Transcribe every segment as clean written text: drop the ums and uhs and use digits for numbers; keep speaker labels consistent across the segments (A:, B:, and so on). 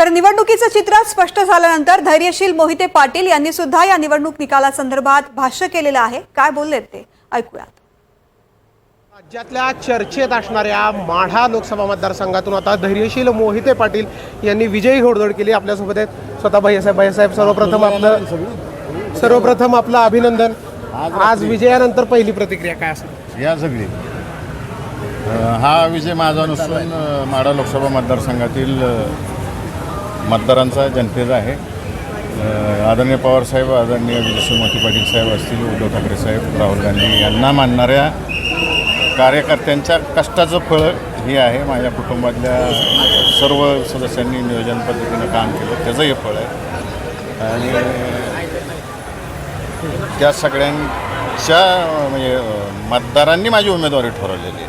A: तर निवडणुकीचं चित्र स्पष्ट झाल्यानंतर धैर्यशील मोहिते पाटील यांनी सुद्धा या निवडणूक निकालासंदर्भात भाष्य केलेलं आहे। काय बोललेत ते ऐकूयात।
B: राज्यातल्या चर्चेत असणाऱ्या माढा लोकसभा मतदारसंघातून आता धैर्यशील मोहिते पाटील यांनी विजयी घोडदौड केली। आपल्यासोबत आहेत स्वतः भैयासाहेब सर्वप्रथम आपलं अभिनंदन। आज विजयानंतर पहिली प्रतिक्रिया काय असेल?
C: या सगळी हा विजय माझा नसून माढा लोकसभा मतदारसंघातील मतदारांचा जनतेचा आहे। आदरणीय पवारसाहेब, आदरणीय विजयसिंह मोहिते पाटील साहेब असतील, उद्धव ठाकरे साहेब, राहुल गांधी यांना मानणाऱ्या कार्यकर्त्यांच्या कष्टाचं फळ हे आहे। माझ्या कुटुंबातल्या सर्व सदस्यांनी नियोजन पद्धतीनं काम केलं त्याचं हे फळ आहे आणि त्या सगळ्यांच्या म्हणजे मतदारांनी माझी उमेदवारी ठरवलेली आहे,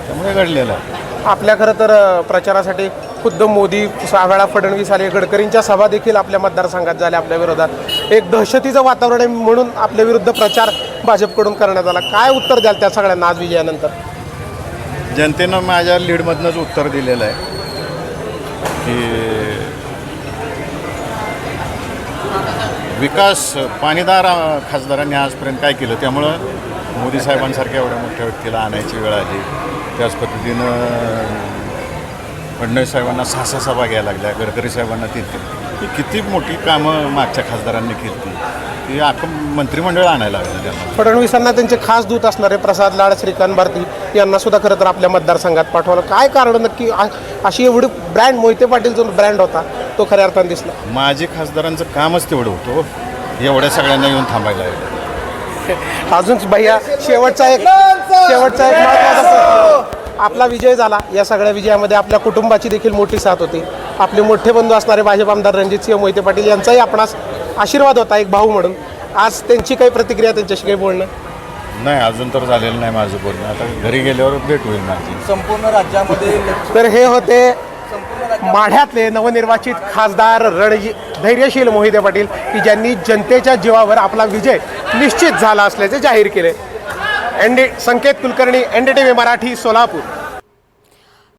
C: त्यामुळे घडलेलं आहे।
B: आपल्या खरं तर प्रचारासाठी खुद्द मोदी, 6 वेळा फडणवीस आले, गडकरींच्या सभा देखील आपल्या मतदारसंघात झाल्या आपल्या विरोधात। एक दहशतीचं वातावरण आहे म्हणून आपल्या विरुद्ध प्रचार भाजपकडून करण्यात आला। काय उत्तर द्याल त्या सगळ्यांना आज विजयानंतर?
C: जनतेनं माझ्या लीडमधनंच उत्तर दिलेलं आहे की विकास पाणीदार खासदारांनी आजपर्यंत काय केलं, त्यामुळं मोदी साहेबांसारख्या एवढ्या मोठ्या व्यक्तीला आणायची वेळ आली। त्याच पद्धतीनं फडणवीस साहेबांना 6 सभा घ्यायला लागल्या, गडकरी साहेबांना 3 ही किती मोठी कामं मागच्या खासदारांनी केली ती अख्खं मंत्रिमंडळ आणायला लागलं त्यांना।
B: फडणवीसांना त्यांचे खास दूत असणारे प्रसाद लाड, श्रीकांत भारती यांना सुद्धा खरं तर आपल्या मतदारसंघात पाठवलं। काय कारण नक्की? अशी एवढी ब्रँड मोहिते पाटील जो ब्रँड होता तो खऱ्या अर्थाने दिसला।
C: माझी खासदारांचं कामच तेवढं होतं, एवढ्या सगळ्यांना येऊन थांबायला लागलं।
B: अजून भैया शेवटचा एक महत्त्वाचा प्रश्न। आपला विजय झाला, या सगळ्या विजयामध्ये आपल्या कुटुंबाची देखील मोठी साथ होती। आपले मोठे बंधू असणारे भाजप आमदार रणजितसिंह मोहिते पाटील यांचाही आपणास आशीर्वाद होता एक भाऊ म्हणून। आज त्यांची काही प्रतिक्रिया, त्यांच्याशी काही बोलणं?
C: नाही, अजून तर झालेलं नाही माझं बोलणं, आता घरी गेल्यावर भेट होईल माझी।
D: संपूर्ण राज्यामध्ये
B: तर हे होते माढ्यातले नवनिर्वाचित खासदार धैर्यशील मोहिते पाटील की ज्यांनी जनतेच्या जीवावर आपला विजय निश्चित झाला असल्याचे जाहीर केले। संकेत कुलकर्णी, NDTV मराठी, सोलापूर।